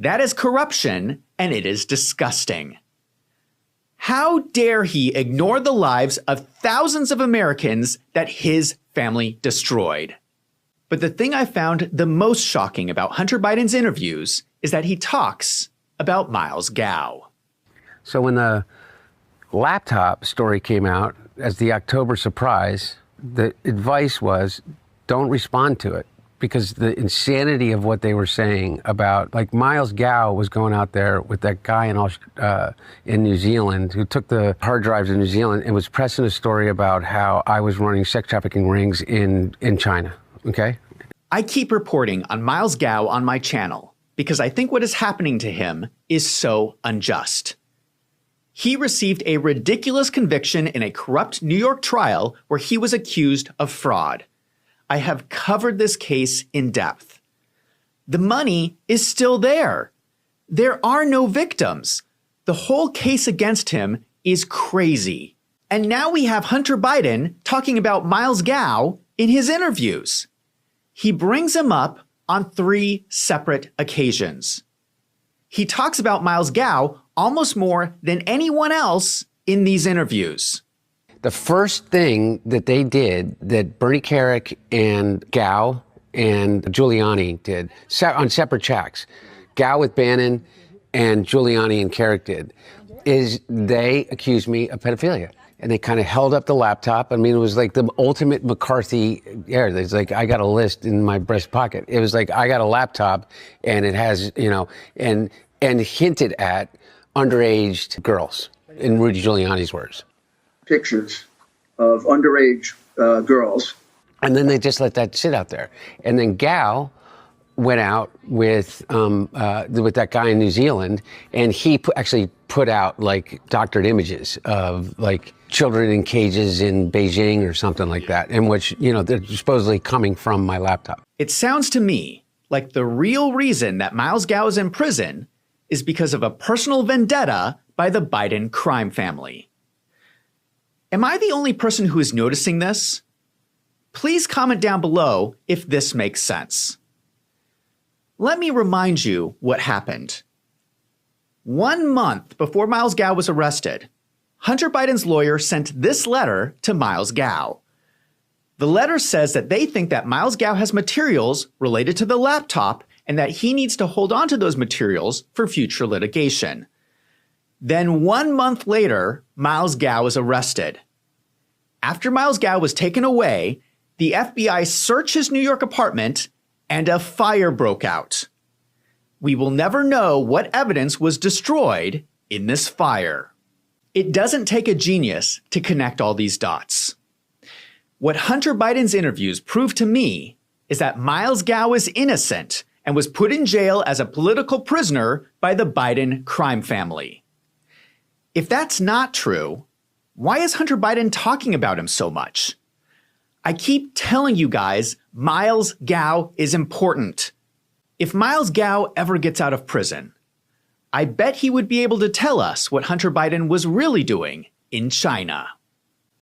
That is corruption, and it is disgusting. How dare he ignore the lives of thousands of Americans that his family destroyed? But the thing I found the most shocking about Hunter Biden's interviews is that he talks about Miles Gao. So when the laptop story came out as the October surprise, the advice was don't respond to it, because the insanity of what they were saying about, like, Miles Gao was going out there with that guy in New Zealand who took the hard drives in New Zealand and was pressing a story about how I was running sex trafficking rings in China, okay? I keep reporting on Miles Gao on my channel because I think what is happening to him is so unjust. He received a ridiculous conviction in a corrupt New York trial where he was accused of fraud. I have covered this case in depth. The money is still there. There are no victims. The whole case against him is crazy. And now we have Hunter Biden talking about Miles Gao in his interviews. He brings him up on 3 separate occasions. He talks about Miles Gao almost more than anyone else in these interviews. The first thing that they did, that Bernie Kerik and Gao and Giuliani did, on separate tracks, Gao with Bannon and Giuliani and Kerik did, is they accused me of pedophilia. And they kind of held up the laptop. I mean, it was like the ultimate McCarthy era. It's like, I got a list in my breast pocket. It was like, I got a laptop and it has, you know, and hinted at underage girls, in Rudy Giuliani's words. Pictures of underage girls. And then they just let that sit out there. And then Gao went out with that guy in New Zealand, and he actually put out like doctored images of like children in cages in Beijing or something like that, in which, you know, they're supposedly coming from my laptop. It sounds to me like the real reason that Miles Gao is in prison is because of a personal vendetta by the Biden crime family. Am I the only person who is noticing this? Please comment down below if this makes sense. Let me remind you what happened. 1 month before Miles Gao was arrested, Hunter Biden's lawyer sent this letter to Miles Gao. The letter says that they think that Miles Gao has materials related to the laptop and that he needs to hold on to those materials for future litigation. Then 1 month later, Miles Gao was arrested. After Miles Gao was taken away, the FBI searched his New York apartment and a fire broke out. We will never know what evidence was destroyed in this fire. It doesn't take a genius to connect all these dots. What Hunter Biden's interviews prove to me is that Miles Gao is innocent and was put in jail as a political prisoner by the Biden crime family. If that's not true, why is Hunter Biden talking about him so much? I keep telling you guys, Miles Gao is important. If Miles Gao ever gets out of prison, I bet he would be able to tell us what Hunter Biden was really doing in China.